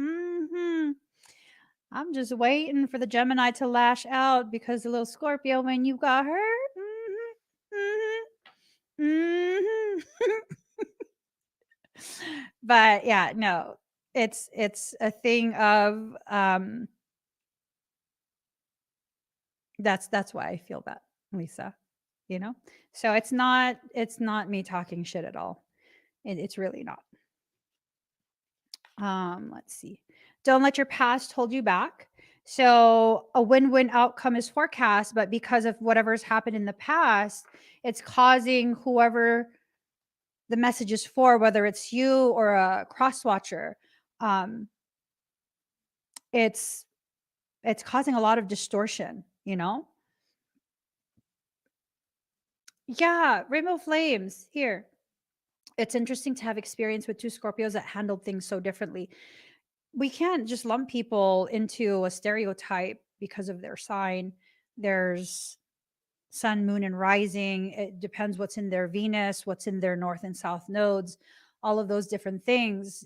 I'm just waiting for the Gemini to lash out because the little Scorpio, when you got hurt. But yeah, no, it's a thing of that's why I feel that, Lisa. You know, so it's not me talking shit at all. It's really not. Let's see. Don't let your past hold you back. So a win-win outcome is forecast, but because of whatever's happened in the past, it's causing whoever the message is for, whether it's you or a cross watcher, um, it's it's causing a lot of distortion, you know? Yeah, rainbow flames here. It's interesting to have experience with two Scorpios that handled things so differently. We can't just lump people into a stereotype because of their sign. There's sun, moon, and rising. It depends what's in their Venus, what's in their north and south nodes, all of those different things,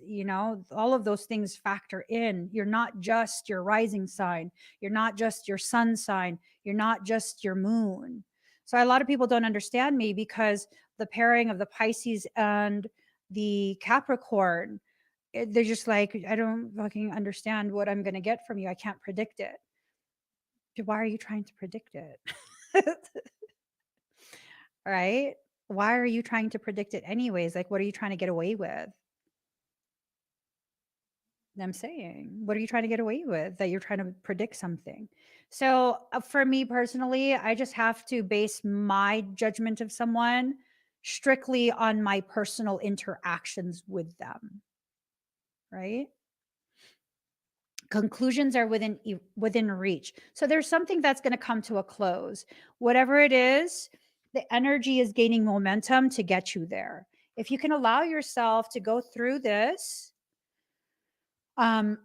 all of those things factor in. You're not just your rising sign, you're not just your sun sign, you're not just your moon. So a lot of people don't understand me because the pairing of the Pisces and the Capricorn, they're just like, I don't fucking understand what I'm going to get from you. I can't predict it. Why are you trying to predict it? Right? Why are you trying to predict it anyways? Like, what are you trying to get away with? I'm saying, what are you trying to get away with that you're trying to predict something? So, for me personally, I just have to base my judgment of someone strictly on my personal interactions with them, right? Conclusions are within reach. So there's something that's going to come to a close. Whatever it is, the energy is gaining momentum to get you there. If you can allow yourself to go through this, um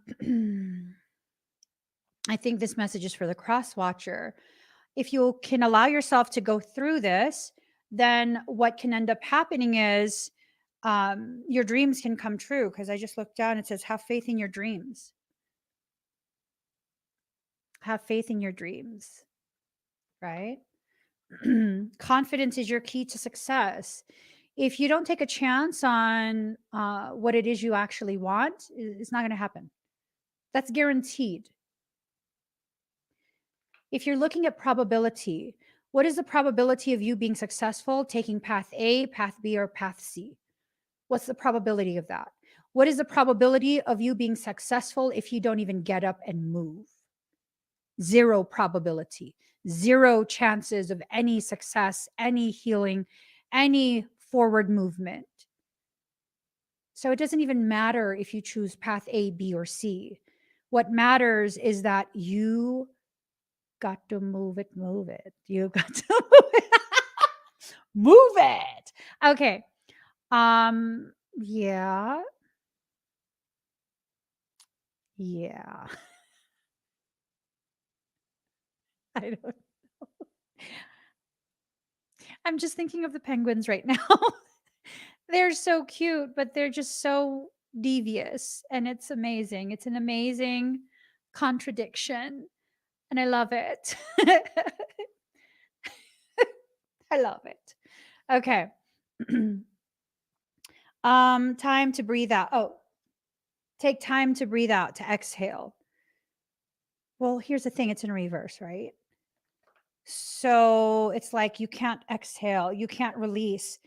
I think this message is for the cross watcher. If you can allow yourself to go through this, then what can end up happening is your dreams can come true. Because I just looked down, it says, have faith in your dreams. Have faith in your dreams, right? Confidence is your key to success. If you don't take a chance on what it is you actually want, it's not going to happen. That's guaranteed. If you're looking at probability, what is the probability of you being successful taking path A, path B, or path C? What's the probability of that? What is the probability of you being successful if you don't even get up and move? Zero probability, zero chances of any success, any healing, any forward movement. So it doesn't even matter if you choose path A, B, or C. What matters is that you got to move it, move it. You got to move it. Move it. Okay. Yeah. Yeah. I don't I'm just thinking of the penguins right now. They're so cute, but they're just so devious and it's amazing. It's an amazing contradiction and I love it. I love it. Okay. Time to breathe out. Oh, take time to breathe out, to exhale. Well, here's the thing, it's in reverse, right? So it's like you can't exhale, you can't release.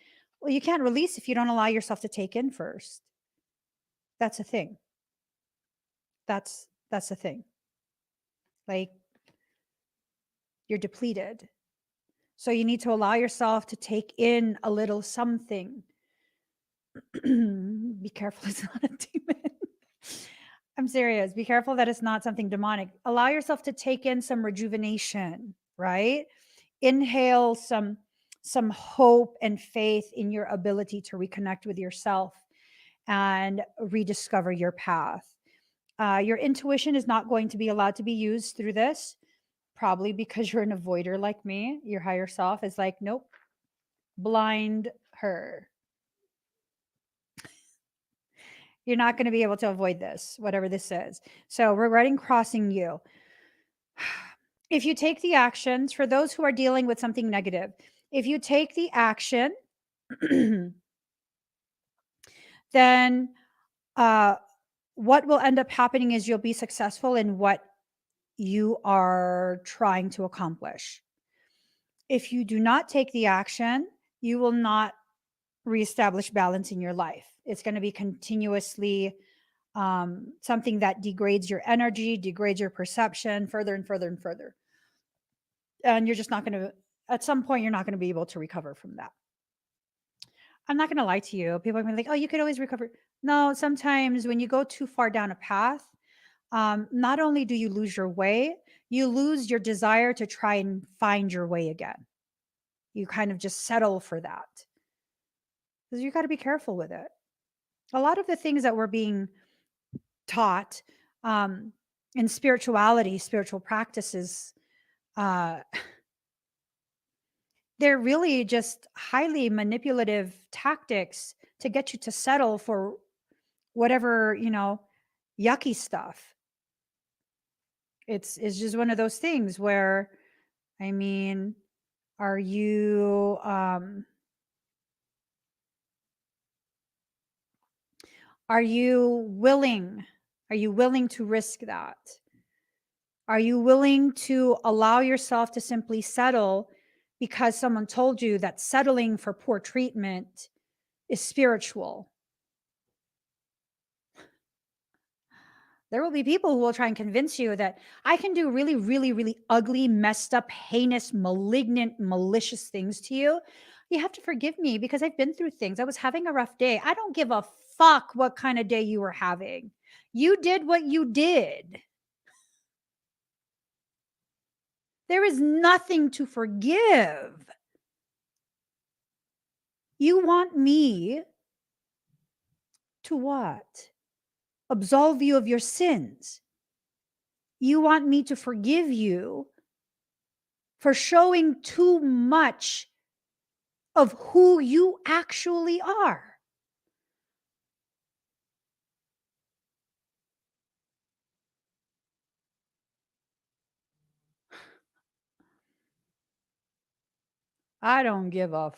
Well, you can't release if you don't allow yourself to take in first. That's a thing. That's the thing. Like you're depleted. So you need to allow yourself to take in a little something. Be careful it's not a demon. I'm serious. Be careful that it's not something demonic. Allow yourself to take in some rejuvenation, right? Inhale some hope and faith in your ability to reconnect with yourself and rediscover your path. Your intuition is not going to be allowed to be used through this, probably because you're an avoider like me. Your higher self is like, nope, blind her. You're not going to be able to avoid this, whatever this is. So, regretting crossing you. If you take the actions, for those who are dealing with something negative, if you take the action, then what will end up happening is you'll be successful in what you are trying to accomplish. If you do not take the action, you will not reestablish balance in your life. It's going to be continuously something that degrades your energy, degrades your perception further and further and further. And you're just not going to, at some point, you're not going to be able to recover from that. I'm not going to lie to you. People are going to be like, oh, you could always recover. No, sometimes when you go too far down a path, not only do you lose your way, you lose your desire to try and find your way again. You kind of just settle for that because you got to be careful with it. A lot of the things that we're being taught in spirituality, spiritual practices, uh, they're really just highly manipulative tactics to get you to settle for whatever, yucky stuff. It's just one of those things where, I mean, are you are you willing? Are you willing to risk that? Are you willing to allow yourself to simply settle because someone told you that settling for poor treatment is spiritual. There will be people who will try and convince you that I can do really, really, really ugly, messed up, heinous, malignant, malicious things to you. You have to forgive me because I've been through things. I was having a rough day. I don't give a fuck what kind of day you were having. You did what you did. There is nothing to forgive. You want me to what? Absolve you of your sins. You want me to forgive you for showing too much of who you actually are. I don't give a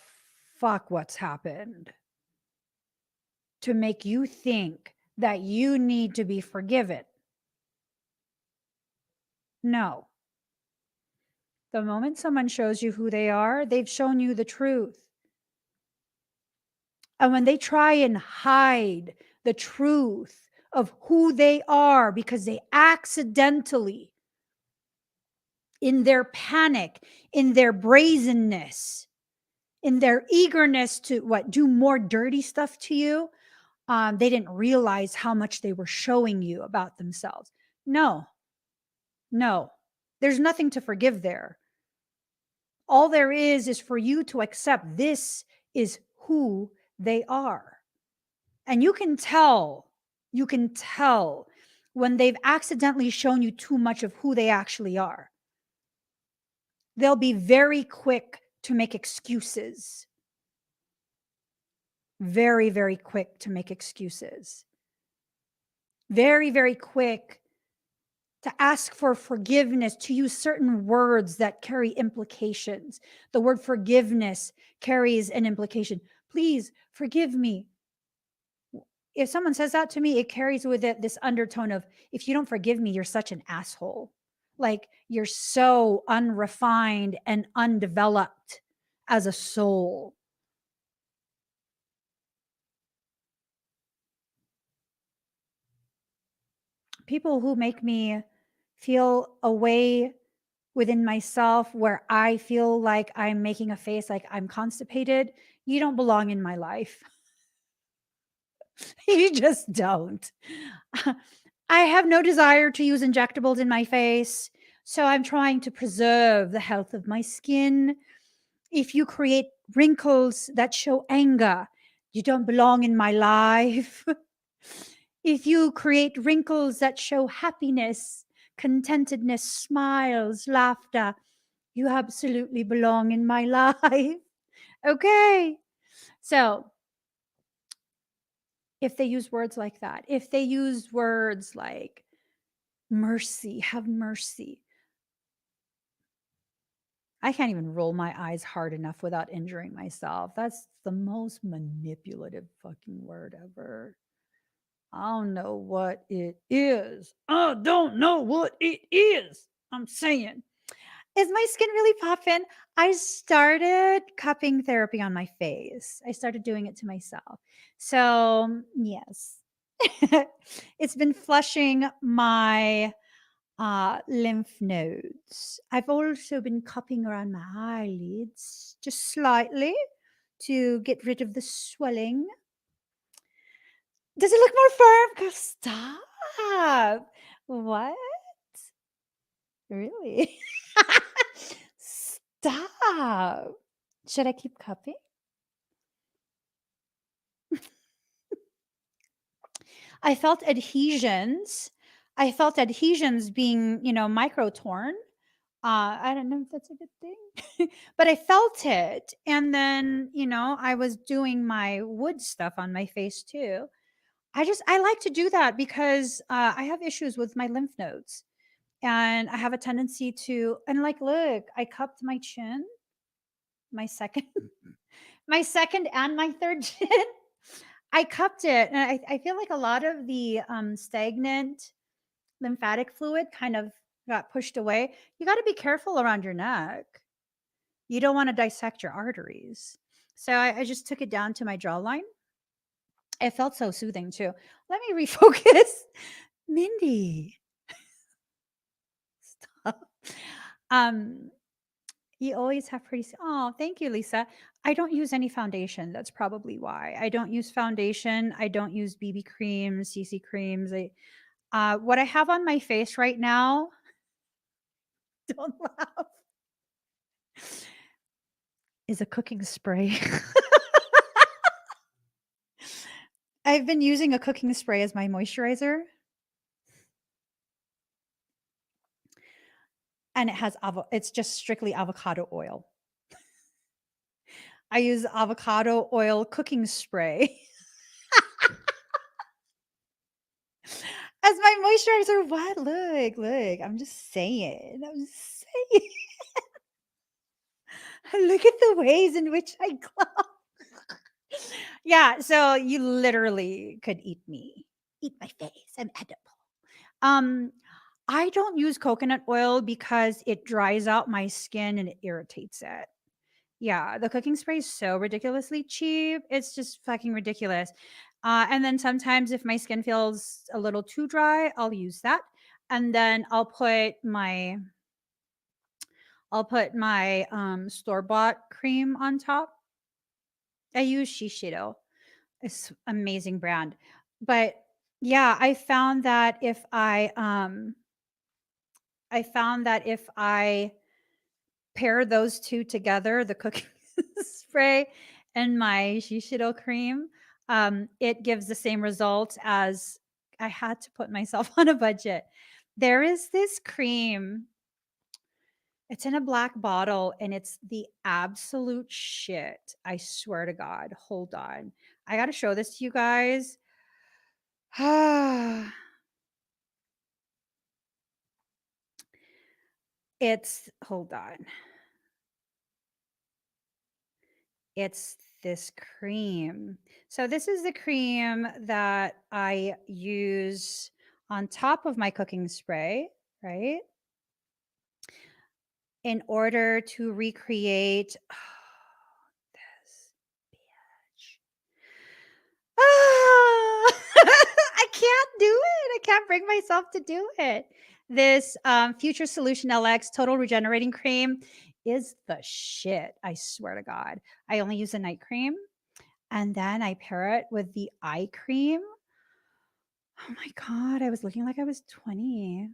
fuck what's happened to make you think that you need to be forgiven. No. The moment someone shows you who they are, they've shown you the truth. And when they try and hide the truth of who they are because they accidentally, in their panic, in their brazenness, in their eagerness to do more dirty stuff to you, they didn't realize how much they were showing you about themselves. No, no, there's nothing to forgive there. All there is for you to accept this is who they are. And you can tell when they've accidentally shown you too much of who they actually are. They'll be very quick to make excuses. Very, very quick to make excuses. Very, very quick to ask for forgiveness, to use certain words that carry implications. The word forgiveness carries an implication. Please forgive me. If someone says that to me, it carries with it this undertone of, if you don't forgive me, you're such an asshole. Like you're so unrefined and undeveloped as a soul. People who make me feel a way within myself where I feel like I'm making a face, like I'm constipated, you don't belong in my life. You just don't. I have no desire to use injectables in my face. So I'm trying to preserve the health of my skin. If you create wrinkles that show anger, you don't belong in my life. If you create wrinkles that show happiness, contentedness, smiles, laughter, you absolutely belong in my life. Okay. So if they use words like that, if they use words like mercy, have mercy. I can't even roll my eyes hard enough without injuring myself. That's the most manipulative fucking word ever. I don't know what it is. I don't know what it is. I'm saying. Is my skin really popping? I started cupping therapy on my face. I started doing it to myself. So, yes. It's been flushing my lymph nodes. I've also been cupping around my eyelids just slightly to get rid of the swelling. Does it look more firm? Stop. What? Really? Stop. Should I keep cupping? I felt adhesions. I felt adhesions being, micro torn. I don't know if that's a good thing, but I felt it. And then, I was doing my wood stuff on my face too. I like to do that because I have issues with my lymph nodes and I have a tendency to, and like, look, I cupped my chin, my second, my second and my third chin. I cupped it. And I feel like a lot of the stagnant lymphatic fluid kind of got pushed away. You got to be careful around your neck. You don't want to dissect your arteries. So I just took it down to my jawline. It felt so soothing too. Let me refocus. Mindy, stop. Um, you always have pretty. Oh, thank you, Lisa. I don't use any foundation. That's probably why. I don't use foundation. I don't use BB creams, CC creams. What I have on my face right now, don't laugh, is a cooking spray. I've been using a cooking spray as my moisturizer, and it's just strictly avocado oil. I use avocado oil cooking spray as my moisturizer. What? Look. I'm just saying. Look at the ways in which I glow. Yeah, so you literally could eat me. Eat my face. I'm edible. Um, I don't use coconut oil because it dries out my skin and it irritates it. Yeah, the cooking spray is so ridiculously cheap. It's just fucking ridiculous. And then sometimes if my skin feels a little too dry, I'll use that. And then I'll put my store-bought cream on top. I use Shiseido. It's amazing brand. But yeah, I found that if I pair those two together, the cooking spray and my Shiseido cream, it gives the same results as I had to put myself on a budget. There is this cream. It's in a black bottle and it's the absolute shit. I swear to God. Hold on. I got to show this to you guys. Hold on. It's this cream. So this is the cream that I use on top of my cooking spray, right? In order to recreate this bitch. I can't do it. I can't bring myself to do it. This Future Solution LX Total Regenerating Cream is the shit. I swear to God. I only use a night cream and then I pair it with the eye cream. Oh my God. I was looking like I was 20.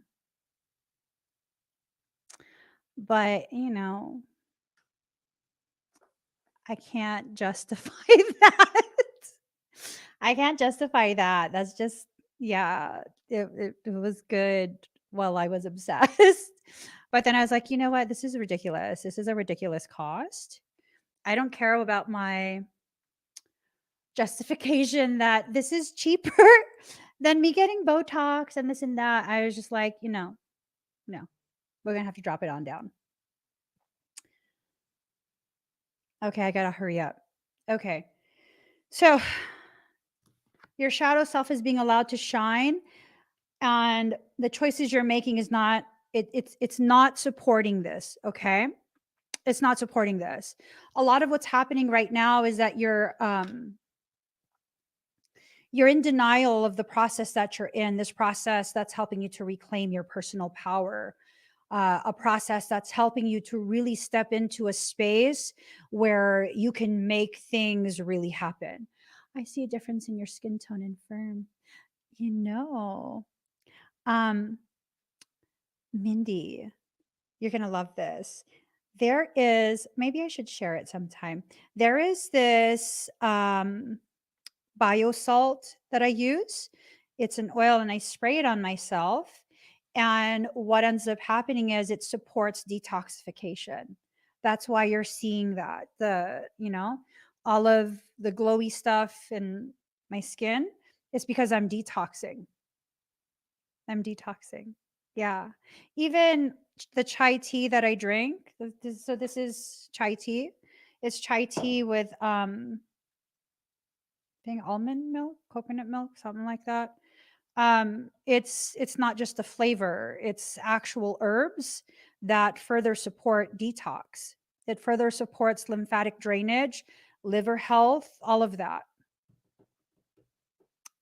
But, I can't justify that. I can't justify that. That's just, yeah, it was good while I was obsessed. But then I was like, you know what? This is ridiculous. This is a ridiculous cost. I don't care about my justification that this is cheaper than me getting Botox and this and that. I was just like, no, we're going to have to drop it on down. Okay, I got to hurry up. Okay. So your shadow self is being allowed to shine and the choices you're making is not it's not supporting this, okay? It's not supporting this. A lot of what's happening right now is that you're in denial of the process that you're in, this process that's helping you to reclaim your personal power, a process that's helping you to really step into a space where you can make things really happen. I see a difference in your skin tone and firm. You know, um, Mindy, you're going to love this. There is, maybe I should share it sometime. There is this biosalt that I use. It's an oil and I spray it on myself. And what ends up happening is it supports detoxification. That's why you're seeing that. All of the glowy stuff in my skin is because I'm detoxing. I'm detoxing. Yeah. Even the chai tea that I drink. So this is chai tea. It's chai tea with I think almond milk, coconut milk, something like that. It's not just a flavor, it's actual herbs that further support detox. It further supports lymphatic drainage, liver health, all of that.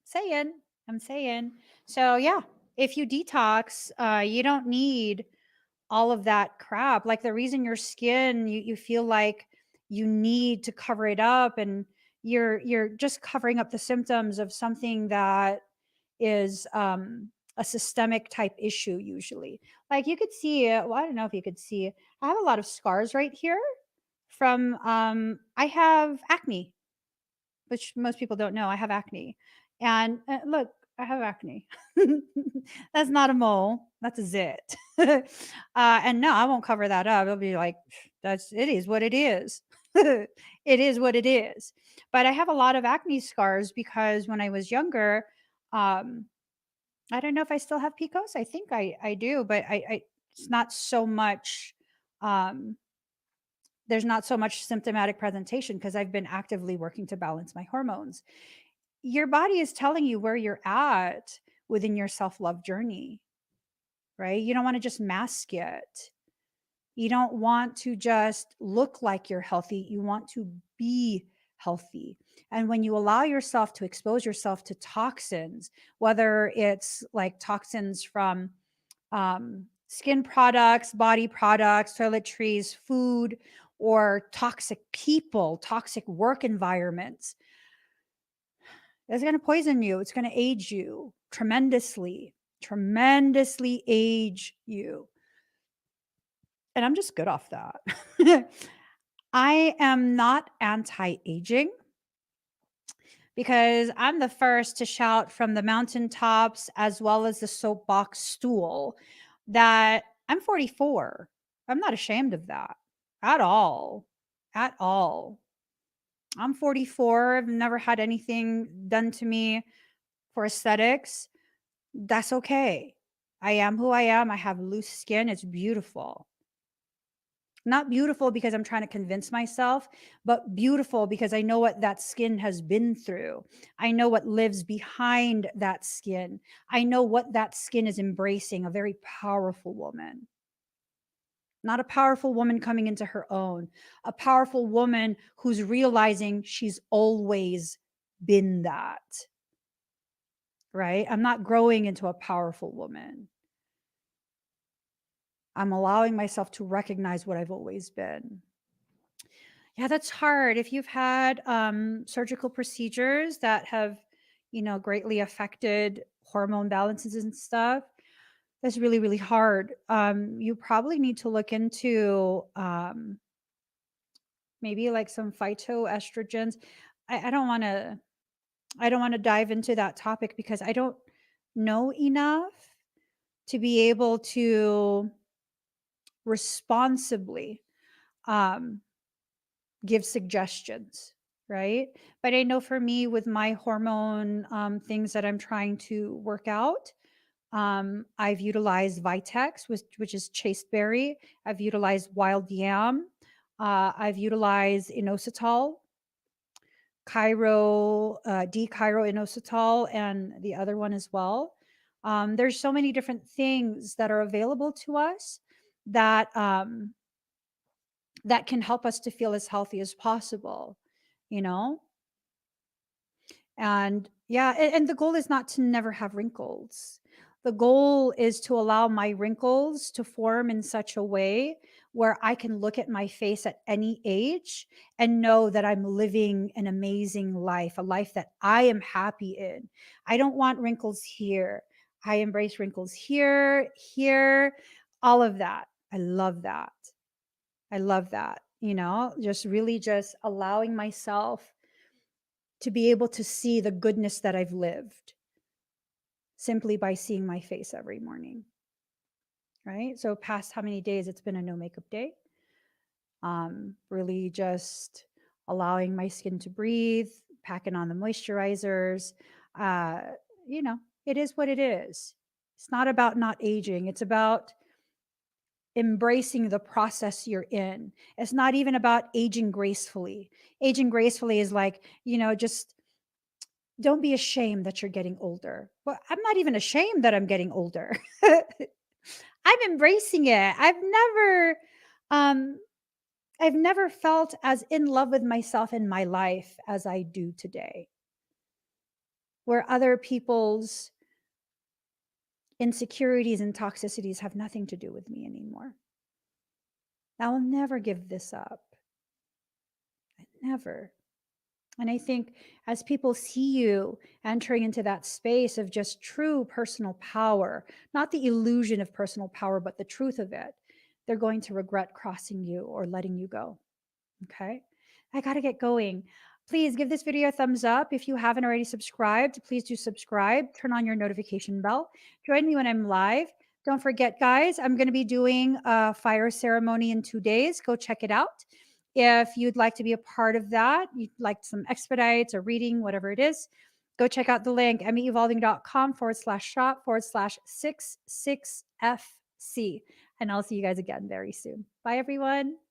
Saying, I'm saying. So yeah, if you detox, you don't need all of that crap. Like the reason your skin, you feel like you need to cover it up, and you're just covering up the symptoms of something that is a systemic type issue usually. Like you could see it. Well, I don't know if you could see. I have a lot of scars right here from I have acne, which most people don't know. I have acne. And look, I have acne. That's not a mole. That's a zit. And no, I won't cover that up. It'll be like, that's, it is what it is. It is what it is. But I have a lot of acne scars because when I was younger, um, I don't know if I still have PCOS. I think I do, but it's not so much, um, there's not so much symptomatic presentation because I've been actively working to balance my hormones. Your body is telling you where you're at within your self-love journey, right? You don't want to just mask it. You don't want to just look like you're healthy. You want to be healthy. And when you allow yourself to expose yourself to toxins, whether it's like toxins from skin products, body products, toiletries, food, or toxic people, toxic work environments, it's going to poison you. It's going to age you tremendously, tremendously age you. And I'm just good off that. I am not anti aging because I'm the first to shout from the mountaintops as well as the soapbox stool that I'm 44. I'm not ashamed of that at all. At all. I'm 44. I've never had anything done to me for aesthetics. That's okay. I am who I am. I have loose skin. It's beautiful. Not beautiful because I'm trying to convince myself, but beautiful because I know what that skin has been through. I know what lives behind that skin. I know what that skin is embracing, a very powerful woman. Not a powerful woman coming into her own, a powerful woman who's realizing she's always been that, right? I'm not growing into a powerful woman. I'm allowing myself to recognize what I've always been. Yeah, that's hard. If you've had surgical procedures that have, greatly affected hormone balances and stuff, that's really, really hard. You probably need to look into maybe like some phytoestrogens. I don't want to. I don't want to dive into that topic because I don't know enough to be able to responsibly um, give suggestions, right? But I know for me, with my hormone things that I'm trying to work out, I've utilized Vitex, which is chasteberry. I've utilized wild yam. I've utilized inositol, D-chiroinositol, and the other one as well. There's so many different things that are available to us that that can help us to feel as healthy as possible, you know? And yeah, and the goal is not to never have wrinkles. The goal is to allow my wrinkles to form in such a way where I can look at my face at any age and know that I'm living an amazing life, a life that I am happy in. I don't want wrinkles here. I embrace wrinkles here, here, all of that. I love that. I love that, just really just allowing myself to be able to see the goodness that I've lived simply by seeing my face every morning. Right. So, past how many days it's been a no makeup day. Really just allowing my skin to breathe, packing on the moisturizers. Uh, it is what it is. It's not about not aging, it's about embracing the process you're in. It's not even about aging gracefully. Aging gracefully is like, just don't be ashamed that you're getting older. Well, I'm not even ashamed that I'm getting older. I'm embracing it. I've never um I've never felt as in love with myself in my life as I do today, where other people's insecurities and toxicities have nothing to do with me anymore. I will never give this up. Never. And I think as people see you entering into that space of just true personal power, not the illusion of personal power, but the truth of it, they're going to regret crossing you or letting you go. Okay. I got to get going. Please give this video a thumbs up. If you haven't already subscribed, please do subscribe. Turn on your notification bell. Join me when I'm live. Don't forget, guys, I'm going to be doing a fire ceremony in 2 days. Go check it out. If you'd like to be a part of that, you'd like some expedites or reading, whatever it is, go check out the link, emmeevolving.com/shop/66FC. And I'll see you guys again very soon. Bye, everyone.